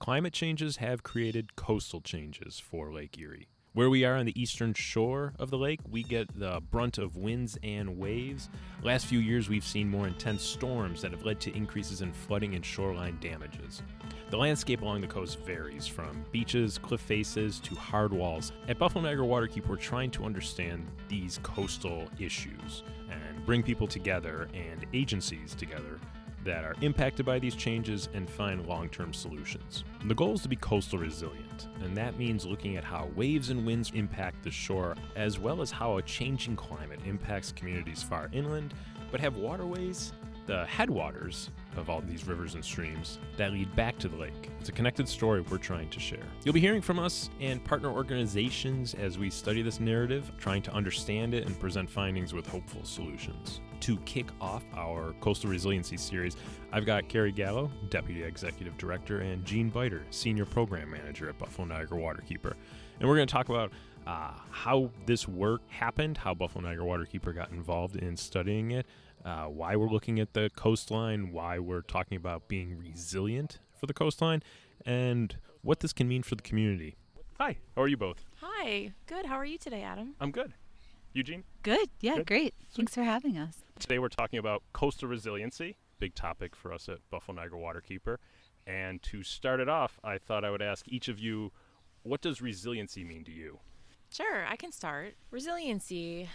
Climate changes have created coastal changes for Lake Erie. Where we are on the eastern shore of the lake, we get the brunt of winds and waves. Last few years, we've seen more intense storms that have led to increases in flooding and shoreline damages. The landscape along the coast varies from beaches, cliff faces, to hard walls. At Buffalo Niagara Waterkeeper, we're trying to understand these coastal issues and bring people together and agencies together that are impacted by these changes and find long-term solutions. And the goal is to be coastal resilient, and that means looking at how waves and winds impact the shore, as well as how a changing climate impacts communities far inland, but have waterways, the headwaters of all these rivers and streams, that lead back to the lake. It's a connected story we're trying to share. You'll be hearing from us and partner organizations as we study this narrative, trying to understand it and present findings with hopeful solutions. To kick off our Coastal Resiliency series, I've got Carrie Gallo, Deputy Executive Director, and Gene Biter, Senior Program Manager at Buffalo Niagara Waterkeeper. And we're going to talk about how this work happened, how Buffalo Niagara Waterkeeper got involved in studying it, why we're looking at the coastline, why we're talking about being resilient for the coastline, and what this can mean for the community. Hi, how are you both? Hi, good. How are you today, Adam? I'm good. Eugene? Good. Yeah, Good. great. Thanks for having us. Today we're talking about coastal resiliency, big topic for us at Buffalo Niagara Waterkeeper. And to start it off, I thought I would ask each of you, what does resiliency mean to you? Sure, I can start. Resiliency,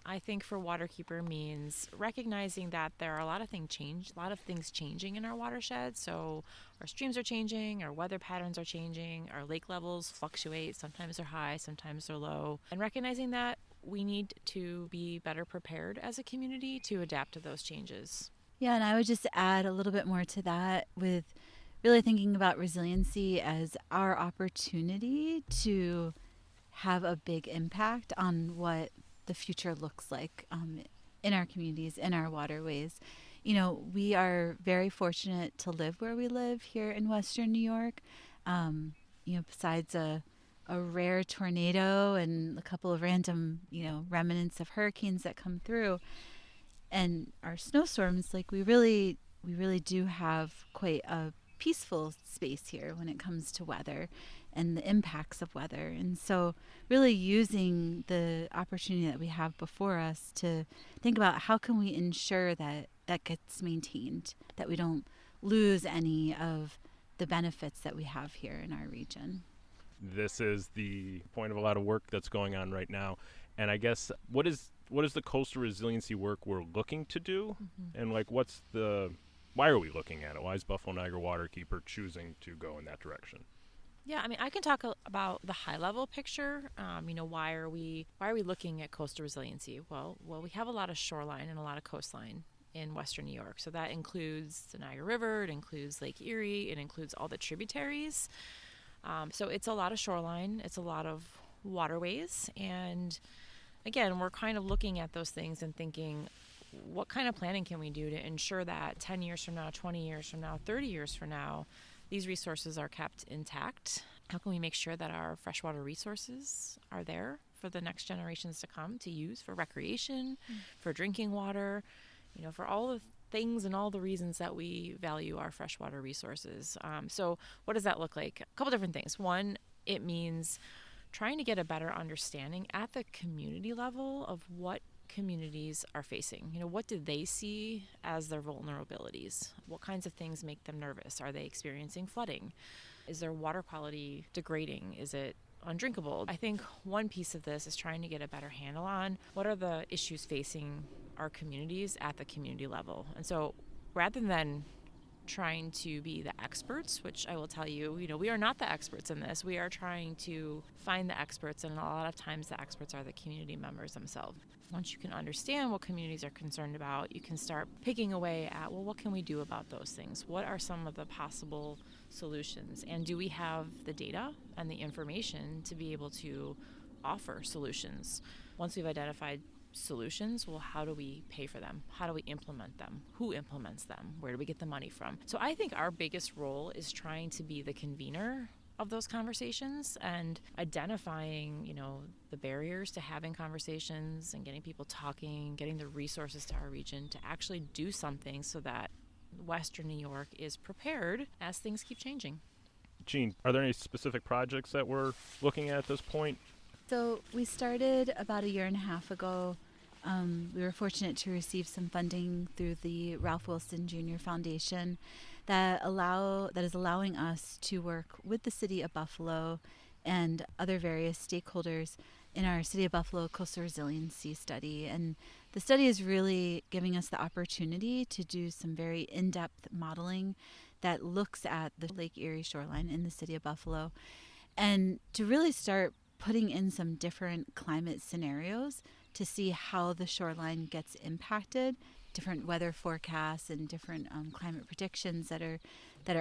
I think for Waterkeeper means recognizing that there are a lot of things changing in our watershed. So our streams are changing, our weather patterns are changing, our lake levels fluctuate. Sometimes they're high, sometimes they're low. And recognizing that we need to be better prepared as a community to adapt to those changes. Yeah, and I would just add a little bit more to that with really thinking about resiliency as our opportunity to have a big impact on what the future looks like in our communities, in our waterways. You know, we are very fortunate to live where we live here in Western New York. Besides a rare tornado and a couple of random, remnants of hurricanes that come through, and our snowstorms, like we really do have quite a peaceful space here when it comes to weather and the impacts of weather. And so really using the opportunity that we have before us to think about how can we ensure that that gets maintained, that we don't lose any of the benefits that we have here in our region. This is the point of a lot of work that's going on right now. And I guess what is the coastal resiliency work we're looking to do? Mm-hmm. And why are we looking at it? Why is Buffalo Niagara Waterkeeper choosing to go in that direction? Yeah, I mean, I can talk about the high level picture. Why are we looking at coastal resiliency? Well, we have a lot of shoreline and a lot of coastline in Western New York. So that includes the Niagara River, it includes Lake Erie, it includes all the tributaries. So it's a lot of shoreline, it's a lot of waterways, and again, we're kind of looking at those things and thinking, what kind of planning can we do to ensure that 10 years from now, 20 years from now, 30 years from now, these resources are kept intact? How can we make sure that our freshwater resources are there for the next generations to come to use for recreation, for drinking water, for all the things and all the reasons that we value our freshwater resources. So what does that look like? A couple different things. One, it means trying to get a better understanding at the community level of what communities are facing. What do they see as their vulnerabilities? What kinds of things make them nervous? Are they experiencing flooding? Is their water quality degrading? Is it undrinkable? I think one piece of this is trying to get a better handle on what are the issues facing our communities at the community level. And so rather than trying to be the experts, which I will tell you, we are not the experts in this. We are trying to find the experts, and a lot of times the experts are the community members themselves. Once you can understand what communities are concerned about, you can start picking away at, well, what can we do about those things? What are some of the possible solutions? And do we have the data and the information to be able to offer solutions? Once we've identified solutions, well, how do we pay for them? How do we implement them? Who implements them? Where do we get the money from? So I think our biggest role is trying to be the convener of those conversations and identifying, the barriers to having conversations and getting people talking, getting the resources to our region to actually do something so that Western New York is prepared as things keep changing. Gene, are there any specific projects that we're looking at this point? So we started about a year and a half ago. We were fortunate to receive some funding through the Ralph Wilson Jr. Foundation that is allowing us to work with the City of Buffalo and other various stakeholders in our City of Buffalo Coastal Resiliency study. And the study is really giving us the opportunity to do some very in-depth modeling that looks at the Lake Erie shoreline in the City of Buffalo and to really start putting in some different climate scenarios to see how the shoreline gets impacted, different weather forecasts and different climate predictions that are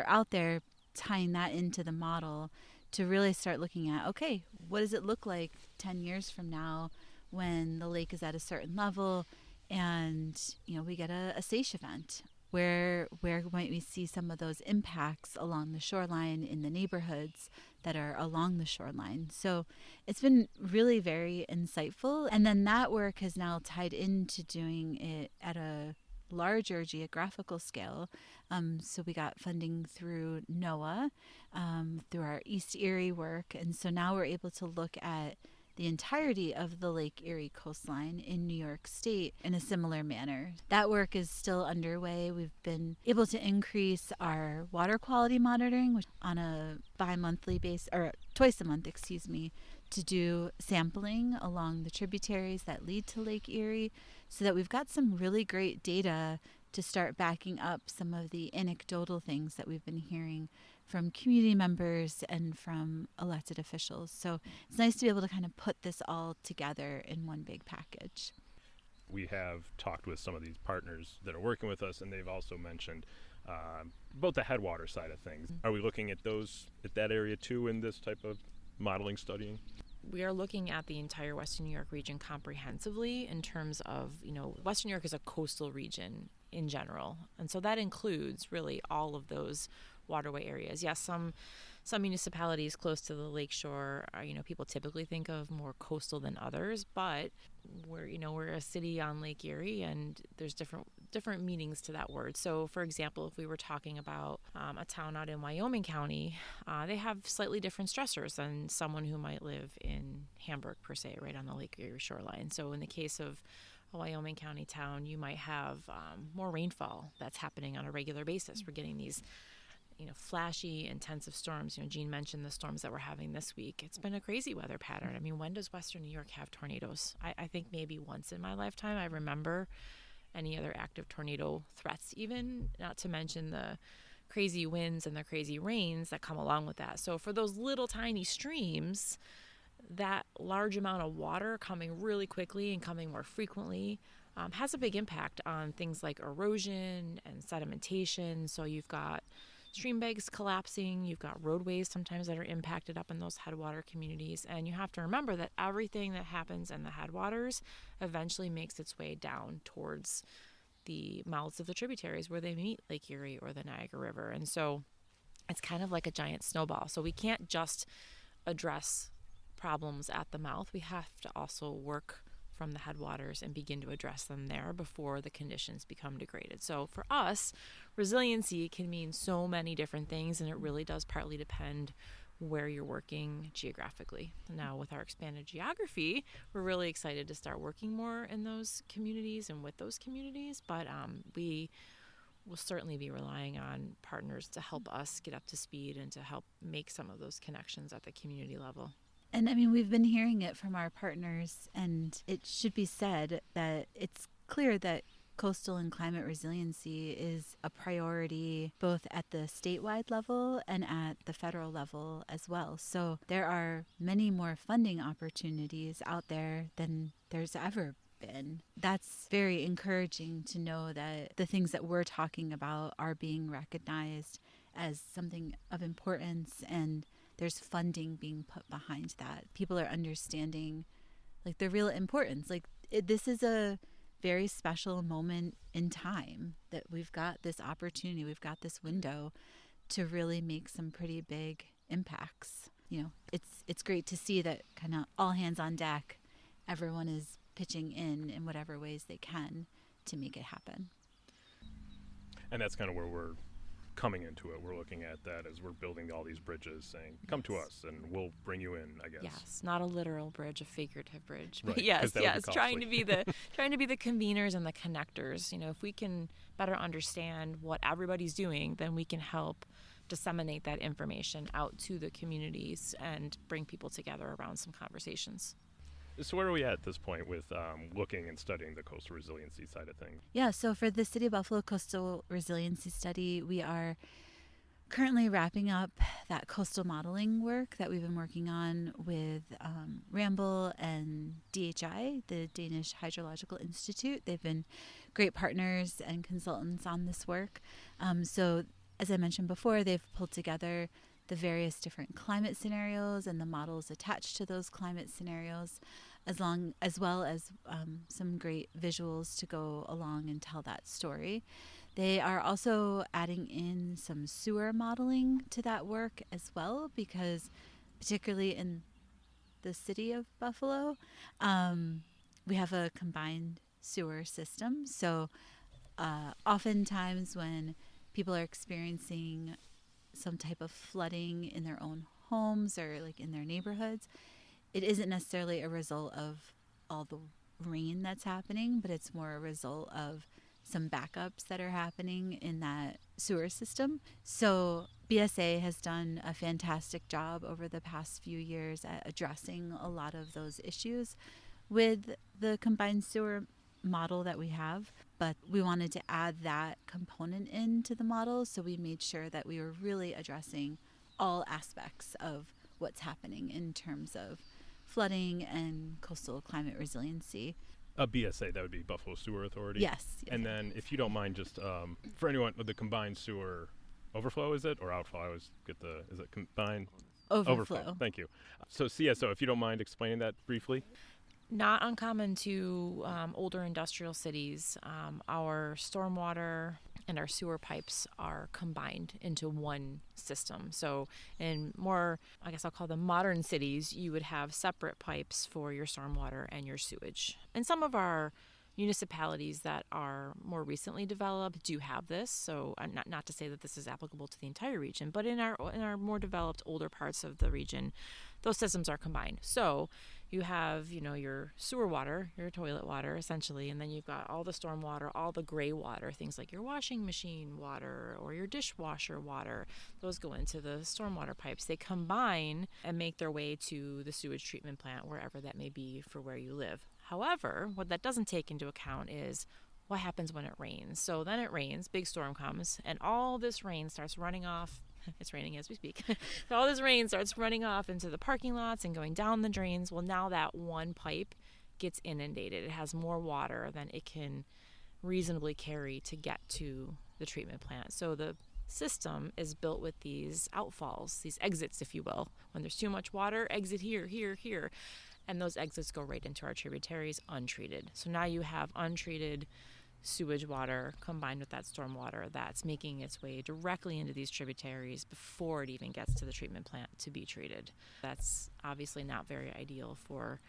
out there, tying that into the model to really start looking at, okay, what does it look like 10 years from now when the lake is at a certain level and we get a SAISH event? Where might we see some of those impacts along the shoreline in the neighborhoods that are along the shoreline? So it's been really very insightful. And then that work has now tied into doing it at a larger geographical scale. So we got funding through NOAA, through our East Erie work. And so now we're able to look at the entirety of the Lake Erie coastline in New York State in a similar manner. That work is still underway. We've been able to increase our water quality monitoring, which on a bi-monthly basis, or twice a month, to do sampling along the tributaries that lead to Lake Erie, so that we've got some really great data to start backing up some of the anecdotal things that we've been hearing from community members and from elected officials. So it's nice to be able to kind of put this all together in one big package. We have talked with some of these partners that are working with us, and they've also mentioned both the headwater side of things. Are we looking at that area too in this type of modeling studying? We are looking at the entire Western New York region comprehensively in terms of, Western New York is a coastal region in general. And so that includes really all of those waterway areas. Yes, some municipalities close to the lakeshore are, people typically think of more coastal than others, but we're a city on Lake Erie, and there's different meanings to that word. So, for example, if we were talking about a town out in Wyoming County, they have slightly different stressors than someone who might live in Hamburg, per se, right on the Lake Erie shoreline. So in the case of a Wyoming County town, you might have more rainfall that's happening on a regular basis. We're getting these flashy, intensive storms. Gene mentioned the storms that we're having this week. It's been a crazy weather pattern. I mean, when does Western New York have tornadoes? I think maybe once in my lifetime I remember any other active tornado threats, even, not to mention the crazy winds and the crazy rains that come along with that. So for those little tiny streams, that large amount of water coming really quickly and coming more frequently has a big impact on things like erosion and sedimentation. So you've got stream banks collapsing, you've got roadways sometimes that are impacted up in those headwater communities, and you have to remember that everything that happens in the headwaters eventually makes its way down towards the mouths of the tributaries where they meet Lake Erie or the Niagara River. And so it's kind of like a giant snowball. So we can't just address problems at the mouth. We have to also work from the headwaters and begin to address them there before the conditions become degraded. So for us, resiliency can mean so many different things, and it really does partly depend where you're working geographically. Now, with our expanded geography, we're really excited to start working more in those communities and with those communities, but we will certainly be relying on partners to help us get up to speed and to help make some of those connections at the community level. And I mean, we've been hearing it from our partners, and it should be said that it's clear that coastal and climate resiliency is a priority both at the statewide level and at the federal level as well. So there are many more funding opportunities out there than there's ever been. That's very encouraging to know that the things that we're talking about are being recognized as something of importance, and there's funding being put behind that. People are understanding the real importance. This is a very special moment in time that we've got this opportunity, we've got this window to really make some pretty big impacts. It's great to see that kind of all hands on deck, everyone is pitching in whatever ways they can to make it happen. And that's kind of where we're coming into it, we're looking at that as we're building all these bridges, saying, come to us and we'll bring you in, I guess. Yes, not a literal bridge, a figurative bridge. But Right, yes, 'cause that would be trying to costly. be the conveners and the connectors. If we can better understand what everybody's doing, then we can help disseminate that information out to the communities and bring people together around some conversations. So where are we at this point with looking and studying the coastal resiliency side of things? Yeah, so for the City of Buffalo Coastal Resiliency Study, we are currently wrapping up that coastal modeling work that we've been working on with Ramble and DHI, the Danish Hydrological Institute. They've been great partners and consultants on this work. So as I mentioned before, they've pulled together the various different climate scenarios and the models attached to those climate scenarios, as well as some great visuals to go along and tell that story. They are also adding in some sewer modeling to that work as well, because particularly in the city of Buffalo, we have a combined sewer system. So oftentimes when people are experiencing some type of flooding in their own homes or like in their neighborhoods, it isn't necessarily a result of all the rain that's happening, but it's more a result of some backups that are happening in that sewer system. So BSA has done a fantastic job over the past few years at addressing a lot of those issues with the combined sewer model that we have, but we wanted to add that component into the model, so we made sure that we were really addressing all aspects of what's happening in terms of flooding and coastal climate resiliency. A BSA, that would be Buffalo Sewer Authority. Yes. And then, if you don't mind, just for anyone with the combined sewer overflow, is it, or outflow? I always get is it combined? Overflow. Thank you. So CSO, if you don't mind explaining that briefly. Not uncommon to older industrial cities. Our stormwater and our sewer pipes are combined into one system. So in more, I guess I'll call them modern cities, you would have separate pipes for your stormwater and your sewage. And some of our municipalities that are more recently developed do have this. So not to say that this is applicable to the entire region, but in our more developed older parts of the region, those systems are combined. So you have, your sewer water, your toilet water, essentially, and then you've got all the storm water, all the gray water, things like your washing machine water or your dishwasher water. Those go into the stormwater pipes. They combine and make their way to the sewage treatment plant, wherever that may be for where you live. However, what that doesn't take into account is what happens when it rains. So then it rains, big storm comes, and all this rain starts running off. It's raining as we speak. So all this rain starts running off into the parking lots and going down the drains. Well, now that one pipe gets inundated. It has more water than it can reasonably carry to get to the treatment plant. So the system is built with these outfalls, these exits, if you will. When there's too much water, exit here, here, here. And those exits go right into our tributaries untreated. So now you have untreated sewage water combined with that storm water that's making its way directly into these tributaries before it even gets to the treatment plant to be treated. That's obviously not very ideal for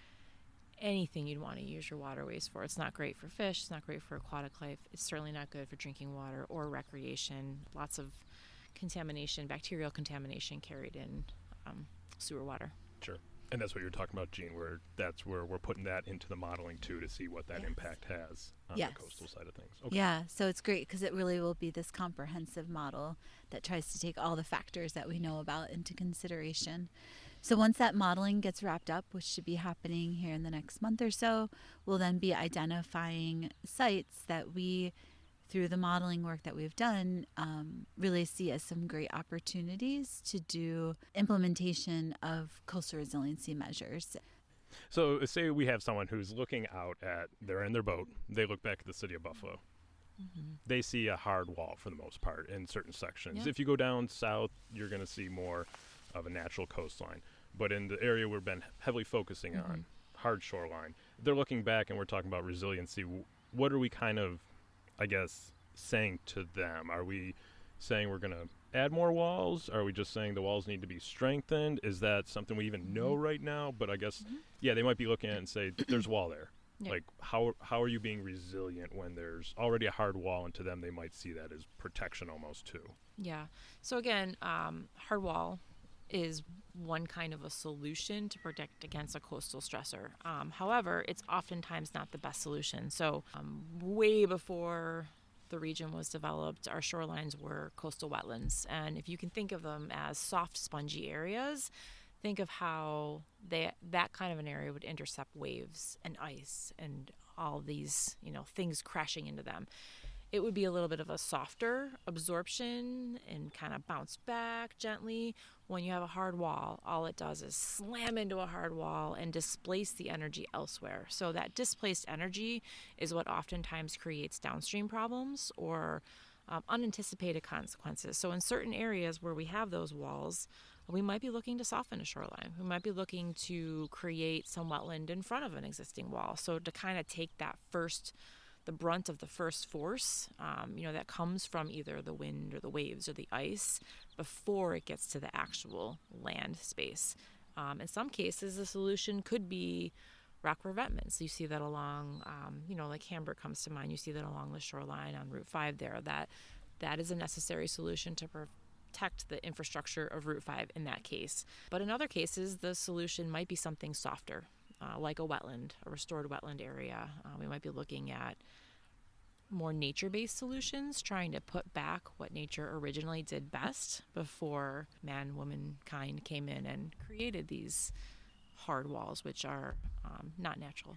anything you'd want to use your waterways for. It's not great for fish, it's not great for aquatic life, it's certainly not good for drinking water or recreation. Lots of contamination, bacterial contamination carried in sewer water. Sure. And that's what you're talking about, Jean, where that's where we're putting that into the modeling, too, to see what that impact has on the coastal side of things. Okay. Yeah, so it's great because it really will be this comprehensive model that tries to take all the factors that we know about into consideration. So once that modeling gets wrapped up, which should be happening here in the next month or so, we'll then be identifying sites that we, through the modeling work that we've done, really see as some great opportunities to do implementation of coastal resiliency measures. So say we have someone who's looking out they're in their boat, they look back at the city of Buffalo. Mm-hmm. They see a hard wall for the most part in certain sections. Yeah. If you go down south, you're going to see more of a natural coastline. But in the area we've been heavily focusing on, hard shoreline, they're looking back and we're talking about resiliency. What are we kind of, I guess, saying to them? Are we saying we're going to add more walls? Are we just saying the walls need to be strengthened? Is that something we even know right now? But I guess, they might be looking at it and say, there's wall there. Yeah. Like, how are you being resilient when there's already a hard wall, and to them they might see that as protection almost too? Yeah. So again, hard wall is one kind of a solution to protect against a coastal stressor. However, it's oftentimes not the best solution. So way before the region was developed, our shorelines were coastal wetlands. And if you can think of them as soft, spongy areas, think of how that kind of an area would intercept waves and ice and all these, things crashing into them. It would be a little bit of a softer absorption and kind of bounce back gently. When you have a hard wall, all it does is slam into a hard wall and displace the energy elsewhere. So that displaced energy is what oftentimes creates downstream problems or unanticipated consequences. So in certain areas where we have those walls, we might be looking to soften a shoreline. We might be looking to create some wetland in front of an existing wall. So to kind of take the brunt of the first force, that comes from either the wind or the waves or the ice before it gets to the actual land space. In some cases, the solution could be rock revetments. You see that along, like Hamburg comes to mind. You see that along the shoreline on Route 5 there. That is a necessary solution to protect the infrastructure of Route 5 in that case. But in other cases, the solution might be something softer, like a wetland, a restored wetland area. We might be looking at more nature-based solutions, trying to put back what nature originally did best before womankind came in and created these hard walls, which are not natural.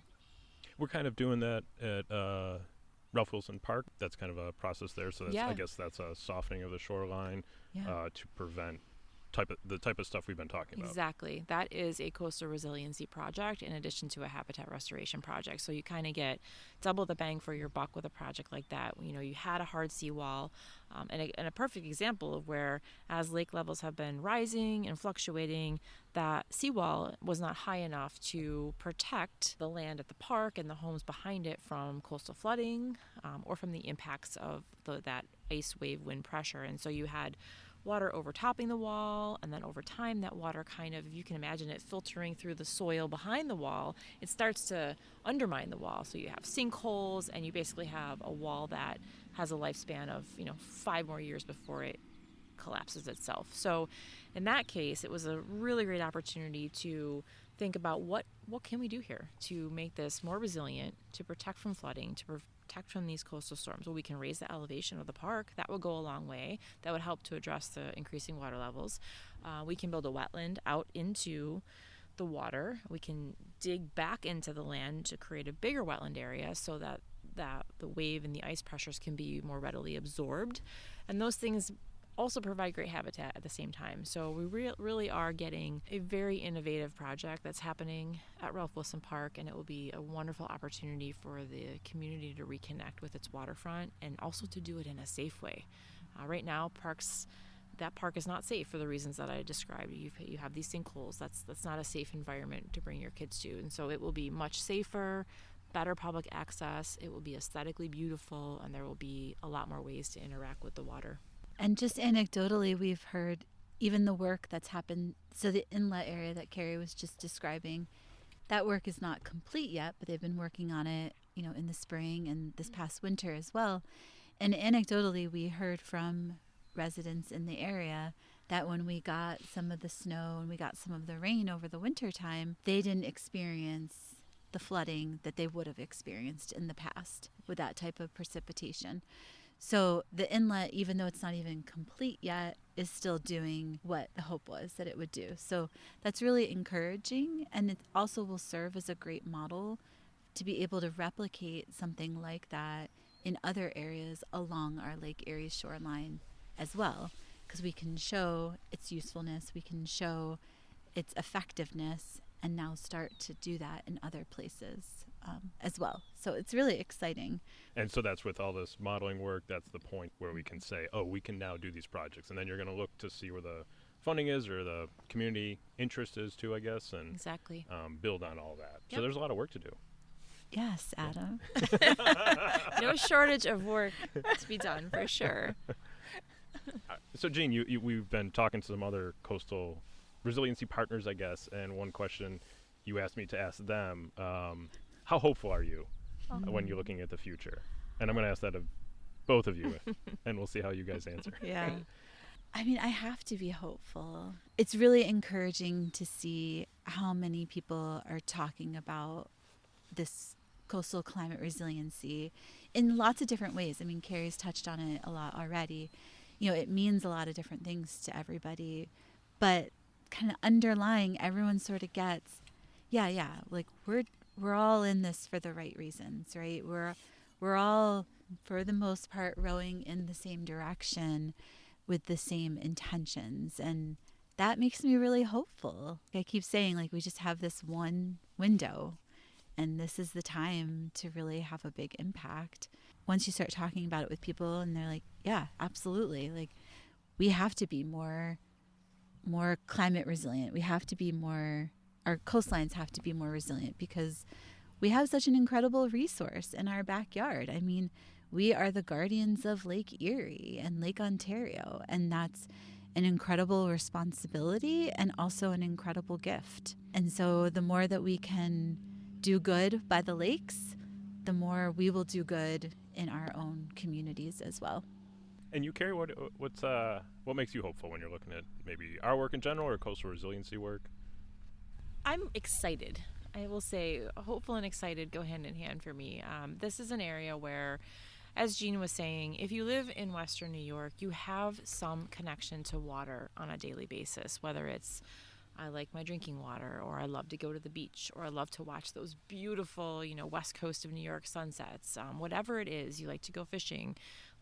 We're kind of doing that at Ralph Wilson Park. That's kind of a process there. So I guess that's a softening of the shoreline to prevent the type of stuff we've been talking about. Exactly. That is a coastal resiliency project in addition to a habitat restoration project. So you kind of get double the bang for your buck with a project like that. You had a hard seawall, and a perfect example of where, as lake levels have been rising and fluctuating, that seawall was not high enough to protect the land at the park and the homes behind it from coastal flooding or from the impacts of that ice wave wind pressure. And so you had water overtopping the wall, and then over time that water kind of, if you can imagine it filtering through the soil behind the wall, it starts to undermine the wall. So you have sinkholes, and you basically have a wall that has a lifespan of 5 more years before it collapses itself. So in that case, it was a really great opportunity to think about what can we do here to make this more resilient, to protect from flooding, to protect from these coastal storms. Well, we can raise the elevation of the park. That would go a long way. That would help to address the increasing water levels. We can build a wetland out into the water. We can dig back into the land to create a bigger wetland area so that the wave and the ice pressures can be more readily absorbed. And those things also provide great habitat at the same time. So we really are getting a very innovative project that's happening at Ralph Wilson Park, and it will be a wonderful opportunity for the community to reconnect with its waterfront and also to do it in a safe way. Right now, that park is not safe for the reasons that I described. You have these sinkholes. That's not a safe environment to bring your kids to. And so it will be much safer, better public access. It will be aesthetically beautiful, and there will be a lot more ways to interact with the water. And just anecdotally, we've heard even the work that's happened. So the inlet area that Carrie was just describing, that work is not complete yet, but they've been working on it, in the spring and this past winter as well. And anecdotally, we heard from residents in the area that when we got some of the snow and we got some of the rain over the winter time, they didn't experience the flooding that they would have experienced in the past with that type of precipitation. So the inlet, even though it's not even complete yet, is still doing what the hope was that it would do. So that's really encouraging, and it also will serve as a great model to be able to replicate something like that in other areas along our Lake Erie shoreline as well, because we can show its usefulness, we can show its effectiveness, and now start to do that in other places as well. So it's really exciting. And so that's with all this modeling work, that's the point where we can say, oh, we can now do these projects. And then you're going to look to see where the funding is or the community interest is too, I guess, and exactly build on all that. Yep. So there's a lot of work to do. Yes, Adam. No shortage of work to be done, for sure. So, Jean, we've been talking to some other coastal resiliency partners, I guess, and one question you asked me to ask them How hopeful are you when you're looking at the future? And I'm going to ask that of both of you, and we'll see how you guys answer. Yeah. I mean, I have to be hopeful. It's really encouraging to see how many people are talking about this coastal climate resiliency in lots of different ways. I mean, Carrie's touched on it a lot already. You know, it means a lot of different things to everybody, but kind of underlying, everyone sort of gets, like we're all in this for the right reasons, right? We're all, for the most part, rowing in the same direction with the same intentions, and that makes me really hopeful. I keep saying, like, we just have this one window, and this is the time to really have a big impact. Once you start talking about it with people and they're like, yeah, absolutely, like, we have to be more climate resilient. We have to be more, our coastlines have to be more resilient because we have such an incredible resource in our backyard. I mean, we are the guardians of Lake Erie and Lake Ontario, and that's an incredible responsibility and also an incredible gift. And so the more that we can do good by the lakes, the more we will do good in our own communities as well. And you, Carrie, what makes you hopeful when you're looking at maybe our work in general or coastal resiliency work? I'm excited. I will say hopeful and excited go hand in hand for me. This is an area where, as Jean was saying, if you live in Western New York, you have some connection to water on a daily basis, whether it's I like my drinking water, or I love to go to the beach, or I love to watch those beautiful, west coast of New York sunsets. Whatever it is, you like to go fishing,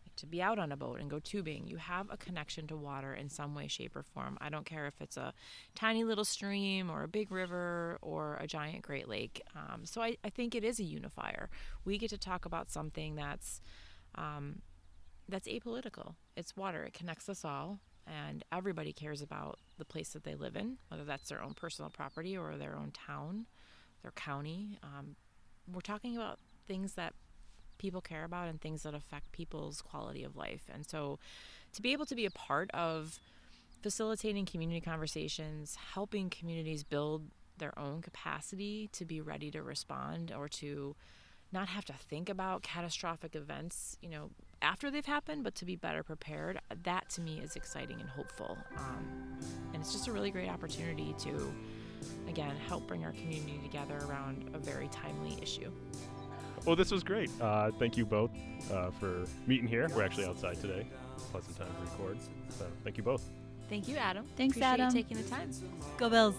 like to be out on a boat and go tubing. You have a connection to water in some way, shape, or form. I don't care if it's a tiny little stream or a big river or a giant Great Lake. So I think it is a unifier. We get to talk about something that's apolitical. It's water. It connects us all. And everybody cares about the place that they live in, whether that's their own personal property or their own town, their county. We're talking about things that people care about and things that affect people's quality of life. And so to be able to be a part of facilitating community conversations, helping communities build their own capacity to be ready to respond or to not have to think about catastrophic events, after they've happened, but to be better prepared, that to me is exciting and hopeful. And it's just a really great opportunity to, again, help bring our community together around a very timely issue. Well, this was great. Thank you both for meeting here. We're actually outside today. Pleasant time to record. So thank you both. Thank you, Adam. Thanks, Appreciate Adam. you taking the time. Go Bills.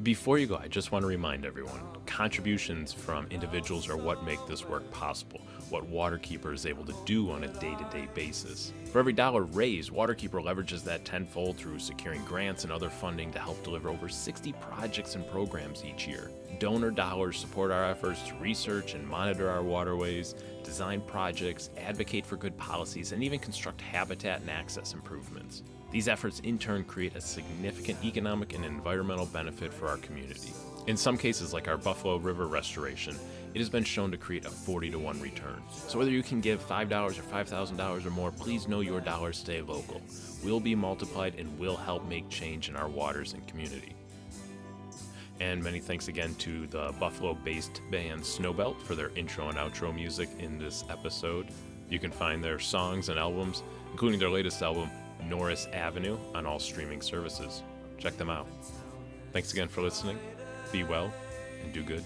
Before you go, I just want to remind everyone, contributions from individuals are what make this work possible, what Waterkeeper is able to do on a day-to-day basis. For every dollar raised, Waterkeeper leverages that tenfold through securing grants and other funding to help deliver over 60 projects and programs each year. Donor dollars support our efforts to research and monitor our waterways, design projects, advocate for good policies, and even construct habitat and access improvements. These efforts in turn create a significant economic and environmental benefit for our community. In some cases, like our Buffalo River restoration, it has been shown to create a 40-to-1 return. So whether you can give $5 or $5,000 or more, please know your dollars stay local, will be multiplied, and will help make change in our waters and community. And many thanks again to the Buffalo-based band Snowbelt for their intro and outro music in this episode. You can find their songs and albums, including their latest album, Norris Avenue, on all streaming services. Check them out. Thanks again for listening. Be well and do good.